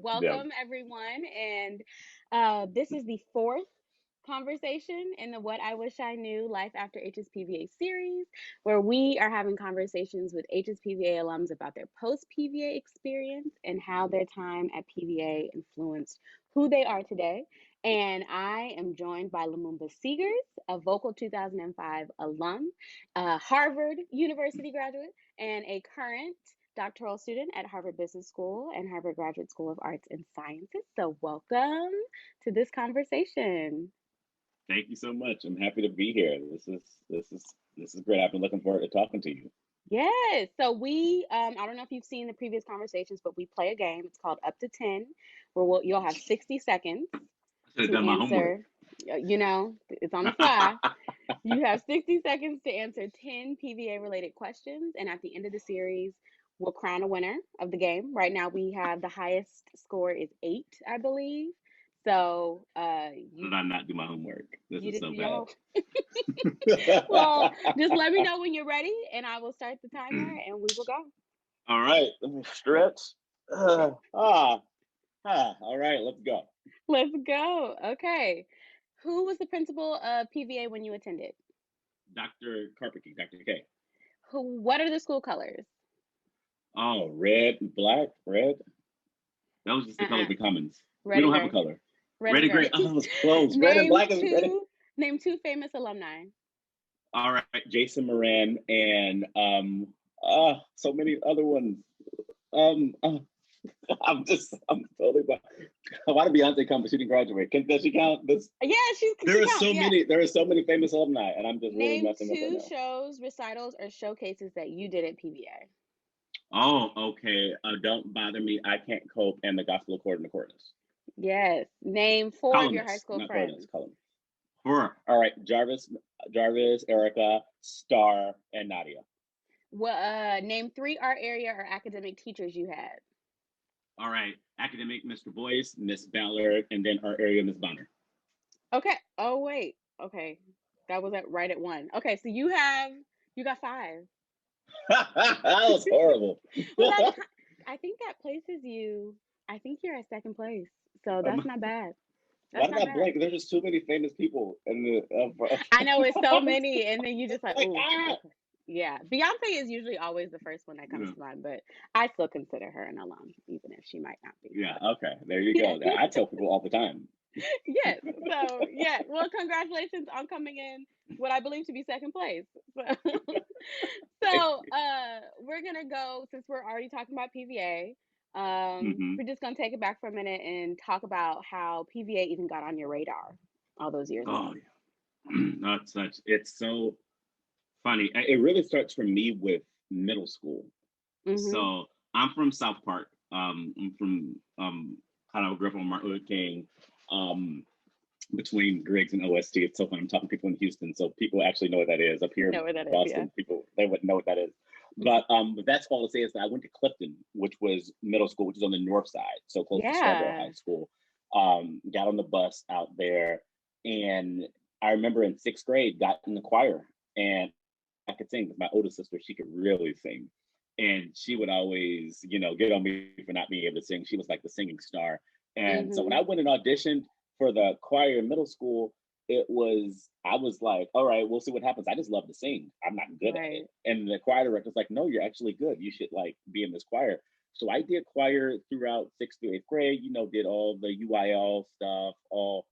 Yeah. welcome everyone. And this is the fourth conversation in the What I Wish I Knew Life After HSPVA series, where we are having conversations with HSPVA alums about their post PVA experience and how their time at PVA influenced who they are today. And I am joined by Lumumba Seegars, a Vocal 2005 alum, a Harvard University graduate, and a current doctoral student at Harvard Business School and Harvard Graduate School of Arts and Sciences. So, welcome to this conversation. Thank you so much. I'm happy to be here. This is great. I've been looking forward to talking to you. Yes. So I don't know if you've seen the previous conversations, but we play a game. It's called Up to 10, where you'll have 60 seconds I should have to done my homework. answer. It's on the fly. You have 60 seconds to answer 10 PVA related questions. And at the end of the series, we'll crown a winner of the game. Right now, we have the highest score is 8, I believe. So Did I not do my homework? This you is didn't so do your bad. whole. Well, just let me know when you're ready, and I will start the timer, and we will go. All right, let me stretch. All right, let's go. Let's go. Okay. Who was the principal of PVA when you attended? Dr. Carpenter, Dr. K. What are the school colors? Oh, red, black, red. That was just the color Uh-uh. of the commons. We Red and don't have a gray. color. Red Red and and gray. gray. Oh, it was close. Red and Name black is red. two. Name two famous alumni. All right, Jason Moran and so many other ones. Um, uh, I'm totally. Why did Beyonce come, but she didn't graduate? Does she count? Yeah, she There are counts. so Yeah. many. There are so many famous alumni, and I'm just really Name messing up right two now. shows, recitals, or showcases that you did at PVA. Oh, okay. Don't bother me. I can't cope. And the gospel according to Cornus. Yes. Name four of your high Columnists, school not Cornus. friends. Columnists. Four. All right. Jarvis, Erica, Star, and Nadia. Well, name three art area or academic teachers you had. All right. Academic, Mr. Boyce, Miss Ballard, and then our area, Miss Bonner. Okay. Oh wait. Okay. That was right at one. Okay, so you got 5. That was horrible. Well, I think that places you. I think you're at second place, so that's not bad. Why That's did not I bad. blank? There's just too many famous people in the. I know it's so many, and then you just like, Like, oh, okay. Yeah, Beyonce is usually always the first one that comes yeah. to mind, but I still consider her an alum, even if she might not be. Yeah. So. Okay. There you Yeah. go. I tell people all the time. Yes. So yeah. Well, congratulations on coming in what I believe to be second place. So, we're gonna go since we're already talking about PVA. Mm-hmm. We're just gonna take it back for a minute and talk about how PVA even got on your radar all those years Oh ago. yeah. Not such. It's so funny. It really starts for me with middle school. Mm-hmm. So I'm from South Park. I'm from kind of grew up on Martin Luther King. Between Griggs and OST, it's so fun. I'm talking to people in Houston, so people actually know what that is. Up here Know in where that is, yeah. Boston, people they wouldn't know what that is. But that's all to say is that I went to Clifton, which was middle school, which is on the north side, so close to Scarborough Yeah. High School. Got on the bus out there, and I remember in 6th grade got in the choir, and I could sing because my older sister, she could really sing. And she would always, get on me for not being able to sing. She was like the singing star. And so when Mm-hmm. I went and auditioned for the choir in middle school, I was like, all right, we'll see what happens. I just love to sing. I'm not good at it. Right. And the choir director was like, no, you're actually good. You should like be in this choir. So I did choir throughout 6th through 8th grade, did all the UIL stuff, all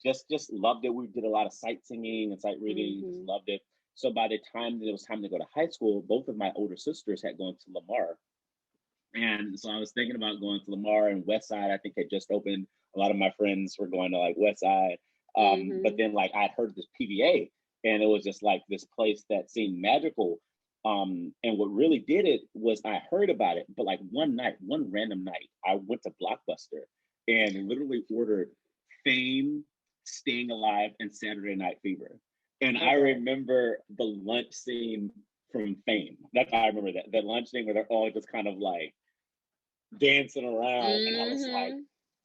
just loved it. We did a lot of sight singing and sight reading, just Mm-hmm. loved it. So by the time that it was time to go to high school, both of my older sisters had gone to Lamar. And so I was thinking about going to Lamar and West Side. I think had just opened. A lot of my friends were going to like West Side. But Mm-hmm. then like I'd heard of this PVA and it was just like this place that seemed magical. And what really did it was I heard about it, but like one random night, I went to Blockbuster and literally ordered Fame, Staying Alive, and Saturday Night Fever. And I Okay. remember the lunch scene from Fame. That's how I remember that lunch scene where they're all just kind of like dancing around, and I was like, Mm-hmm.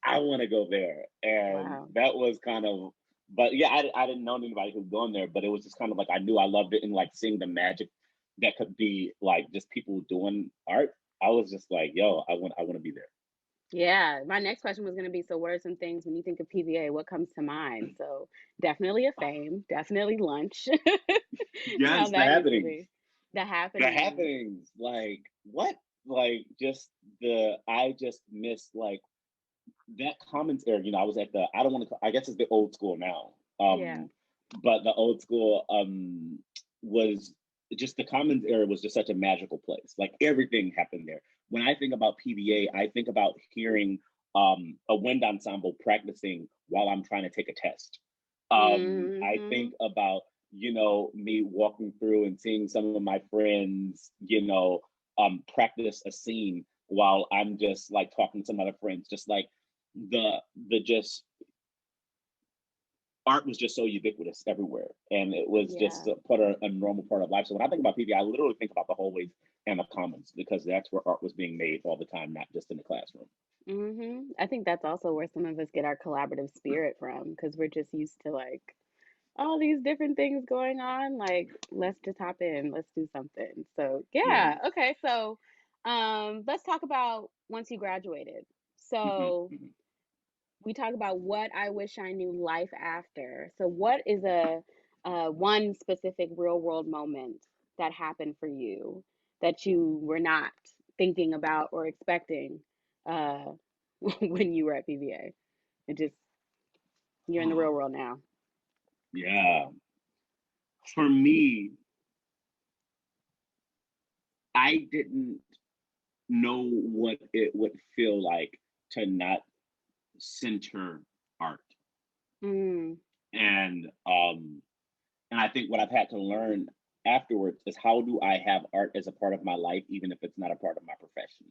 I want to go there, and Wow. that was kind of. But yeah, I didn't know anybody who'd gone there, but it was just kind of like I knew I loved it, and like seeing the magic that could be like just people doing art. I was just like, yo, I want to be there. Yeah, my next question was going to be, so what are some things when you think of PVA, what comes to mind? So definitely a fame, definitely lunch. How Yes, the that used to happenings. be. The The happening. happenings. Like what? Like just I just miss like that commons era. I was at the I don't want to I guess it's the old school now. Yeah. But the old school was just the commons era was just such a magical place. Like everything happened there. When I think about PVA, I think about hearing a wind ensemble practicing while I'm trying to take a test. I Hmm. think about, me walking through and seeing some of my friends, practice a scene while I'm just like talking to some other friends, just like the just art was just so ubiquitous everywhere, and it was just Yeah. a normal part of life. So when I think about PV, I literally think about the hallways and the commons because that's where art was being made all the time, not just in the classroom. I think that's also where some of us get our collaborative spirit from, because we're just used to like all these different things going on. Like, let's just hop in, let's do something. So Yeah. yeah, okay. So let's talk about once you graduated. Hmm. So Hmm. we talk about what I wish I knew life after. So what is a one specific real world moment that happened for you that you were not thinking about or expecting uh, when you were at PVA? It just you're in the real world now. Yeah. For me, I didn't know what it would feel like to not center art. Mm, And I think what I've had to learn afterwards is how do I have art as a part of my life, even if it's not a part of my profession.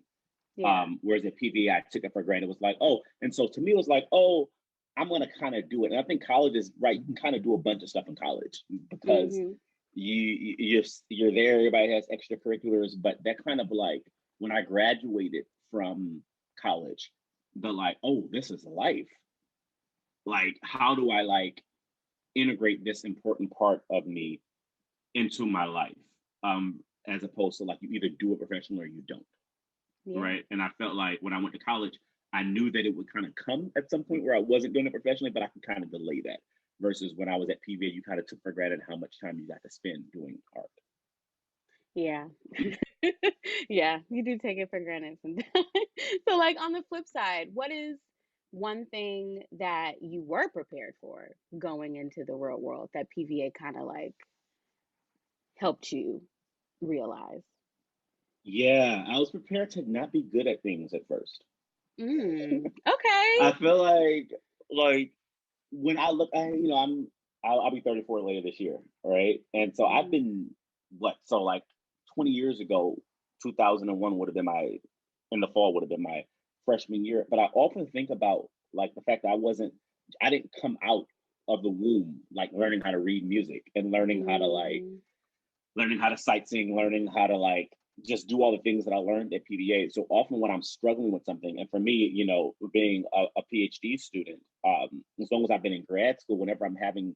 yeah. Whereas at PVA, I took it for granted. It was like, oh, and so to me, it was like, oh, I'm gonna kind of do it. And I think college is right. You can kind of do a bunch of stuff in college because Hmm. you're there. Everybody has extracurriculars, but that kind of like when I graduated from college, the like, oh, this is life. Like, how do I like integrate this important part of me into my life? As opposed to like you either do it professionally or you don't. Yeah. Right. And I felt like when I went to college, I knew that it would kind of come at some point where I wasn't doing it professionally, but I could kind of delay that. Versus when I was at PVA, you kind of took for granted how much time you got to spend doing art. Yeah. Yeah, you do take it for granted sometimes. So, like, on the flip side, what is one thing that you were prepared for going into the real world that PVA kind of like helped you realize? Yeah, I was prepared to not be good at things at first. Okay. I feel like when I look, I'll be 34 later this year, right? And so I've Mm, been like 20 years ago, 2001 would have been my in the fall would have been my freshman year. But I often think about like the fact that I didn't come out of the womb like learning how to read music and mm, learning how to sightsing, learning how to like just do all the things that I learned at PDA. So often when I'm struggling with something, and for me, being a PhD student, as long as I've been in grad school, whenever I'm having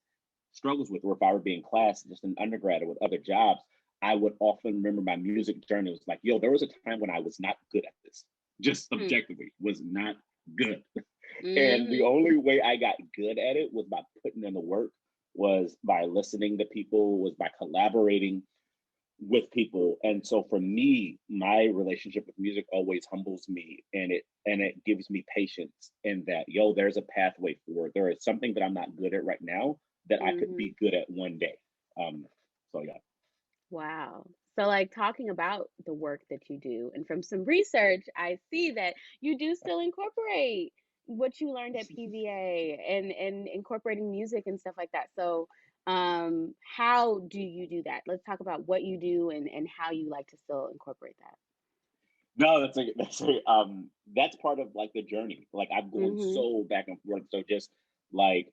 struggles with, or if I were being class just in undergrad or with other jobs, I would often remember my music journey. It was like, yo, there was a time when I was not good at this, just mm, objectively was not good. And the mm-hmm. only way I got good at it was by putting in the work, was by listening to people, was by collaborating with people. And so for me, my relationship with music always humbles me, and it gives me patience in that, yo, there's a pathway forward. There is something that I'm not good at right now that I could Mm-hmm. be good at one day. So yeah. Wow. So, like, talking about the work that you do, and from some research, I see that you do still incorporate what you learned at PVA and incorporating music and stuff like that. So, how do you do that? Let's talk about what you do and how you like to still incorporate that. No, that's part of like the journey. Like I've gone Mm-hmm. so back and forth. So like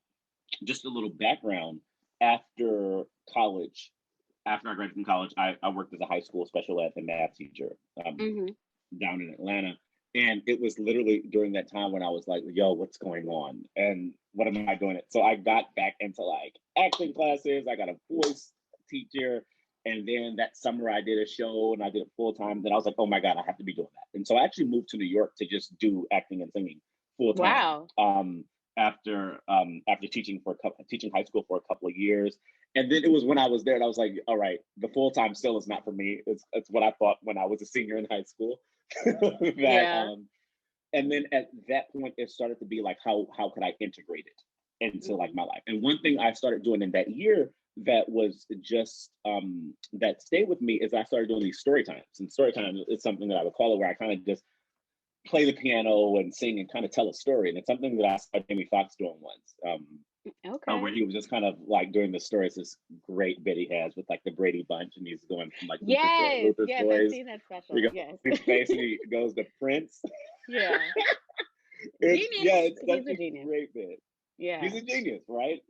just a little background. After college, after I graduated from college, I worked as a high school special ed and math teacher. Mm-hmm. Down in Atlanta. And it was literally during that time when I was like, yo, what's going on? And what am I doing? It? So I got back into like acting classes. I got a voice teacher. And then that summer I did a show and I did it full time. Then I was like, oh my God, I have to be doing that. And so I actually moved to New York to just do acting and singing full time. Wow. After teaching high school for a couple of years. And then it was when I was there and I was like, all right, the full time still is not for me. It's what I thought when I was a senior in high school. that Yeah. And then at that point it started to be like, how could I integrate it into like my life? And one thing I started doing in that year that was just that stayed with me is I started doing these story times. And story time is something that I would call it, where I kind of just play the piano and sing and kind of tell a story. And it's something that I saw Jamie Foxx doing once, where Okay. he was just kind of like doing the stories. This great bit he has with like the Brady Bunch, and he's going from like Yes. Luther Yes, I've stories. seen that He special. goes Yes. his face and he goes to Prince. Yeah. Yeah, Genius. it's such He's a a genius. great bit. He's Yeah. a genius, right?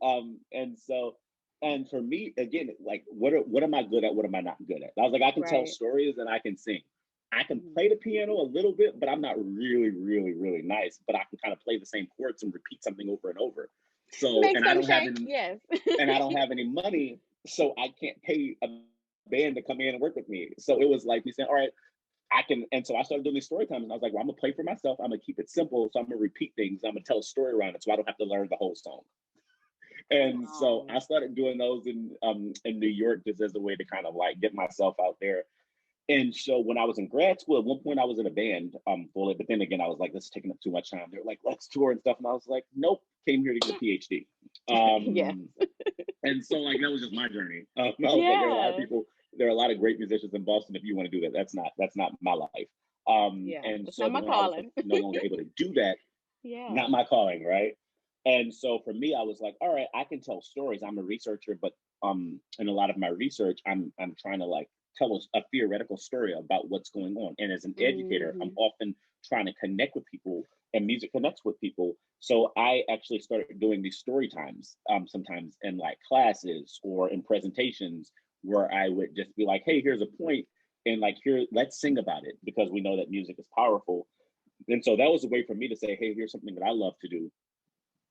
And for me, again, like what am I good at? What am I not good at? I was like, I can tell Right. stories and I can sing. I can Mhm. play the piano a little bit, but I'm not really, really, really nice. But I can kind of play the same chords and repeat something over and over. So, Make some shake. Yes. and I don't have any money, so I can't pay a band to come in and work with me. So it was like me saying, all right, I can. And so I started doing these story times, and I was like, well, I'm gonna play for myself. I'm gonna keep it simple. So I'm gonna repeat things. I'm gonna tell a story around it, so I don't have to learn the whole song. And so Oh, I started doing those in New York just as a way to kind of like get myself out there. And so when I was in grad school, at one point I was in a band fully, but then again I was like, this is taking up too much time. They were like, let's tour and stuff, and I was like, nope, came here to get a PhD. yes. And so like that was just my journey. I was like, there are a lot of Yeah. people, there are a lot of great musicians in Boston. If you want to do that, that's not my life. Yeah. And It's so not my when I was calling. no longer able to do that, not Yeah. my calling, right? And so for me, I was like, all right, I can tell stories. I'm a researcher, but in a lot of my research, I'm trying to like tell a theoretical story about what's going on. And as an educator, I'm Hmm. often trying to connect with people, and music connects with people. So I actually started doing these story times, sometimes in like classes or in presentations, where I would just be like, hey, here's a point, and like here, let's sing about it, because we know that music is powerful. And so that was a way for me to say, hey, here's something that I love to do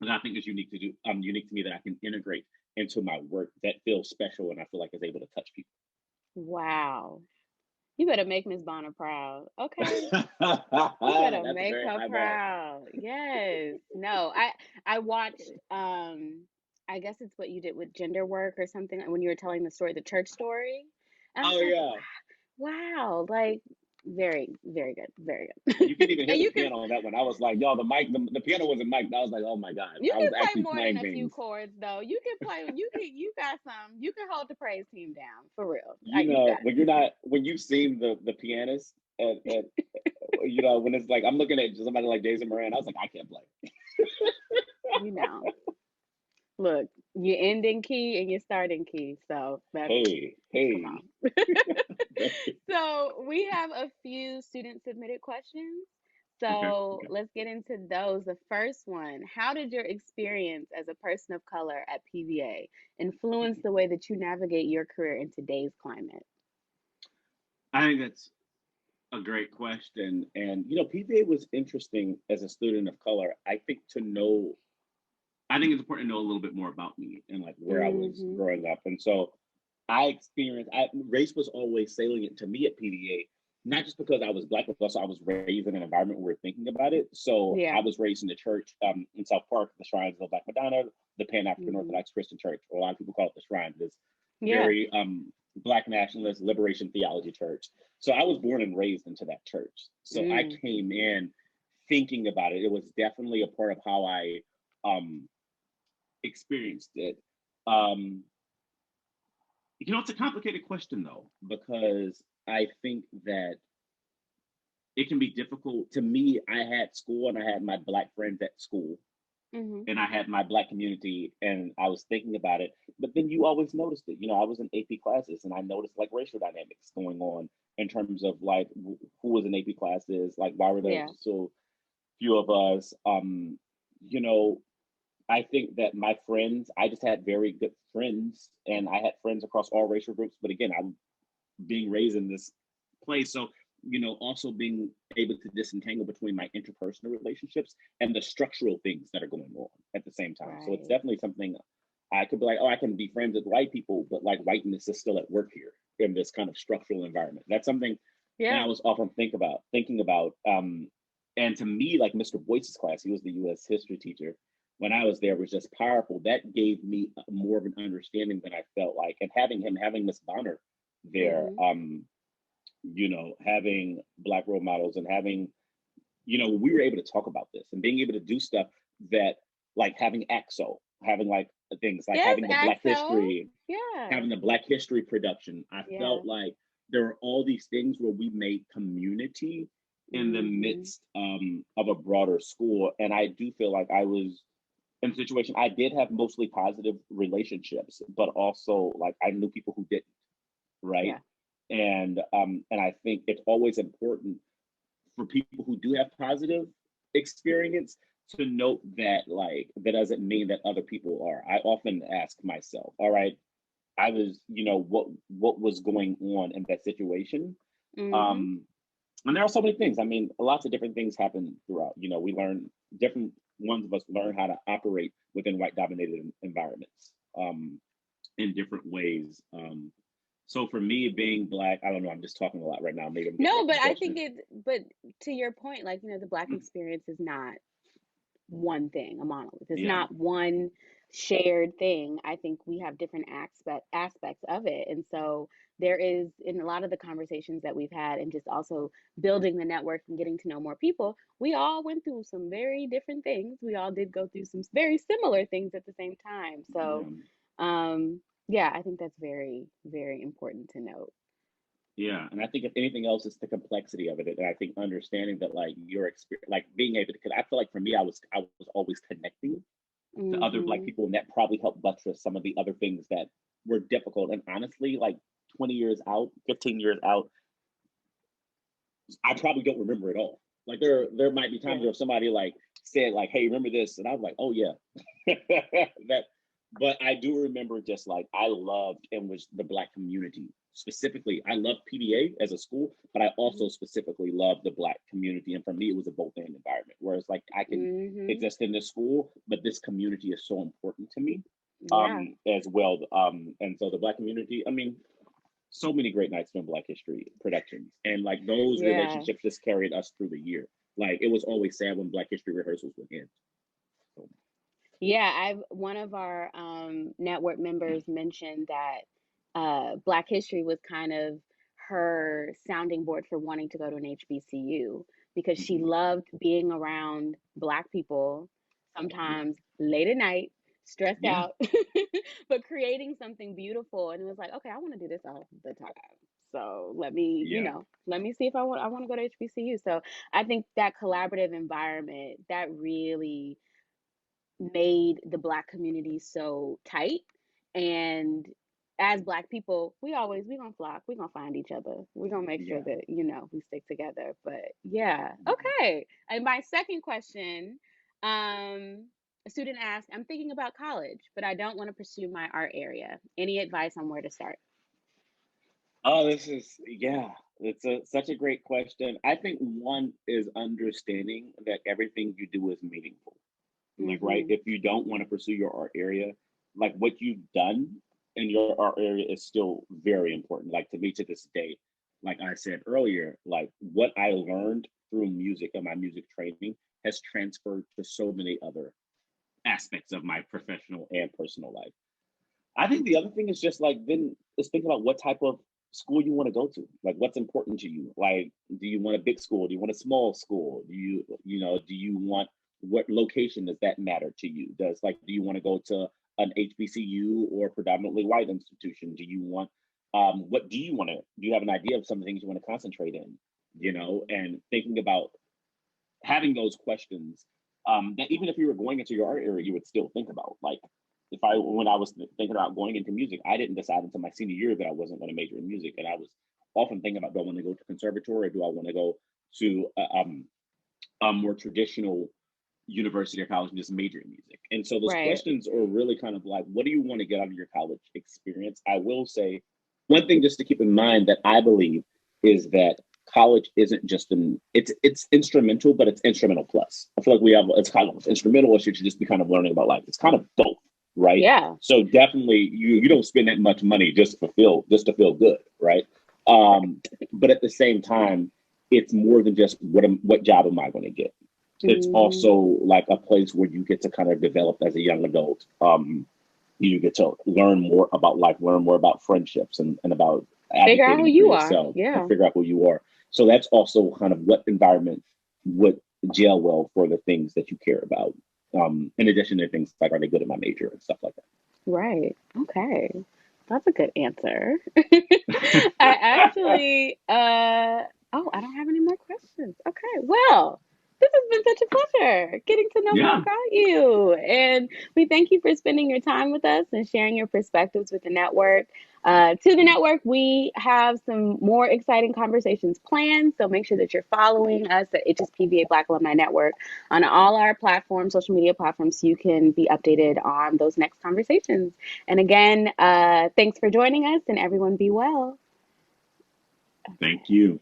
that I think is unique to me, that I can integrate into my work that feels special and I feel like is able to touch people. Wow. You better make Miss Bonner proud. Okay. You better That's a make very her high bar. proud. Yes. No, I watched I guess it's what you did with gender work or something when you were telling the story, the church story. I was Oh like, yeah, wow, like very, very good. Very you good. can even hear And the piano on that one. I was like, y'all, the piano wasn't mic'd. I was like, oh my god, you I can was play actually more than playing a few things. chords though. You got some. You can hold the praise team down for real. You You know, got when you've seen the pianist at when it's like I'm looking at somebody like Jason Moran, I was like, I can't play. you know. Look, you end in key and you start in key. So that's Hey, come hey. on. So we have a few student submitted questions. Okay, So okay. let's get into those. The first one: how did your experience as a person of color at PVA influence the way that you navigate your career in today's climate? I think that's a great question. And PVA was interesting as a student of color. I think it's important to know a little bit more about me and like where I was Mm-hmm. growing up. And so race was always salient to me at PVA, not just because I was Black, but also I was raised in an environment where we're thinking about it. So I Yeah. was raised in the church in South Park, the Shrines of the Black Madonna, the Pan African Mm-hmm. Orthodox Christian Church, or a lot of people call it the Shrine, this Yeah. very Black nationalist liberation theology church. So I was born and raised into that church. So I Mm. came in thinking about it. It was definitely a part of how I um, experienced it. Um, it's a complicated question though, because I think that it can be difficult. To me, I had school and I had my Black friends at school Mm-hmm. and I had my Black community and I was thinking about it. But then you always noticed it. I was in AP classes and I noticed like racial dynamics going on in terms of like who was in AP classes, like why were there Yeah. so few of us. You know, I think that my friends, I just had very good friends and I had friends across all racial groups. But again, I'm being raised in this place. So, also being able to disentangle between my interpersonal relationships and the structural things that are going on at the same time. So it's Right. definitely something I could be like, oh, I can be friends with white people, but like whiteness is still at work here. in this kind of structural environment. That's something, and Yeah. I was often thinking about, and to me, like Mr. Boyce's class, he was the U.S. history teacher. When I was there, was just powerful. That gave me more of an understanding than I felt like, and having Miss Bonner there, Mm-hmm. having Black role models and having, we were able to talk about this and being able to do stuff that, like having AXO, having like things like Yes, having Axel. Yeah. having the Black History production. I Yeah. felt like there were all these things where we made community in the Mm-hmm. midst of a broader school. And I do feel like I was in a situation, I did have mostly positive relationships, but also like I knew people who didn't, right? Yeah. And I think it's always important for people who do have positive experience to note that, like, that doesn't mean that other people are. I often ask myself, all right, I was, what was going on in that situation? Mm-hmm. Um, and there are so many things. I mean, lots of different things happen throughout. We learn different ones of us learn how to operate within white dominated environments in different ways. So for me, being Black, I don't know, I'm just talking a lot right now. Maybe I'm getting No, off but the I think question. but to your point, like, the Black experience is not one thing, a monolith. It's Yeah, not one shared thing. I think we have different aspects of it. And so there is, in a lot of the conversations that we've had and just also building the network and getting to know more people, we all went through some very different things. We all did go through some very similar things at the same time. So yeah. yeah, I think that's very, very important to note. Yeah, and I think if anything else, it's the complexity of it, and I think understanding that, like, your experience, like being able to, because I feel like for me, I was always connecting to other Black Hmm. people, and that probably helped buttress some of the other things that were difficult. And honestly, like 20 years out, 15 years out, I probably don't remember it all. Like there might be times Yeah. where somebody like said like, "Hey, remember this?" and I was like, "Oh yeah," that. But I do remember just like I loved and was the Black community specifically. I loved PVA as a school, but I also specifically loved the Black community. And for me, it was a both end environment. Whereas like I can Hmm. exist in this school, but this community is so important to me Yeah. as well. And so the Black community, I mean, so many great nights in Black history productions. And like those Yeah. relationships just carried us through the year. Like it was always sad when Black history rehearsals would end. So, Yeah, I've one of our network members mentioned that Black History was kind of her sounding board for wanting to go to an HBCU because she mhm. loved being around Black people, Yeah. sometimes late at night, stressed Yeah. out, but creating something beautiful. And it was like, okay, I want to do this all the time. So let me, Yeah. let me see if I want to go to HBCU. So I think that collaborative environment that really made the Black community so tight. And as Black people, we gonna flock, we gonna find each other, we gonna make sure Yeah. that we stick together. But yeah, Mhm. okay. And my second question, a student asked, I'm thinking about college, but I don't want to pursue my art area. Any advice on where to start? Oh, yeah, such a great question. I think one is understanding that everything you do is meaningful. Like, right, Mm-hmm. if you don't want to pursue your art area, like what you've done in your art area is still very important. Like to me to this day, like I said earlier, like what I learned through music and my music training has transferred to so many other aspects of my professional and personal life. I think the other thing is just like then is think about what type of school you want to go to. Like what's important to you. Like, do you want a big school? Do you want a small school? Do you want, what location does that matter to you? Do you want to go to an HBCU or predominantly white institution? Do you want what do you want to do you have an idea of some of the things you want to concentrate in? And thinking about having those questions that even if you were going into your art area, you would still think about. Like, when I was thinking about going into music, I didn't decide until my senior year that I wasn't going to major in music, and I was often thinking about, do I want to go to conservatory or do I want to go to a more traditional university or college and just major in music? And so those Right. questions are really kind of like, what do you want to get out of your college experience? I will say one thing just to keep in mind that I believe is that college isn't just it's instrumental, but it's instrumental plus. I feel like we have it's kind of instrumental, or should you just be kind of learning about life? It's kind of both, right? Yeah. So definitely you don't spend that much money just to feel good, right? Correct. But at the same time, it's more than just what job am I going to get. It's Hmm. also like a place where you get to kind of develop as a young adult. You get to learn more about life, learn more about friendships, and about Figure out who advocating for you are. yourself and Yeah. figure out who you are. So that's also kind of what environment would gel well for the things that you care about. In addition to things like, are they good at my major and stuff like Right. Okay. That's a good answer. I actually, oh, I don't have any more questions. Okay. Well, this has been such a pleasure getting to know more that. about you. And we thank you for spending your time with us and sharing your perspectives with the network. To the network, we have some more exciting conversations planned. So make sure that you're following us at HSPVA Black Alumni Network on all our platforms, social media platforms, so you can be updated on those next conversations. And again, thanks for joining us, and everyone be well. Thank you.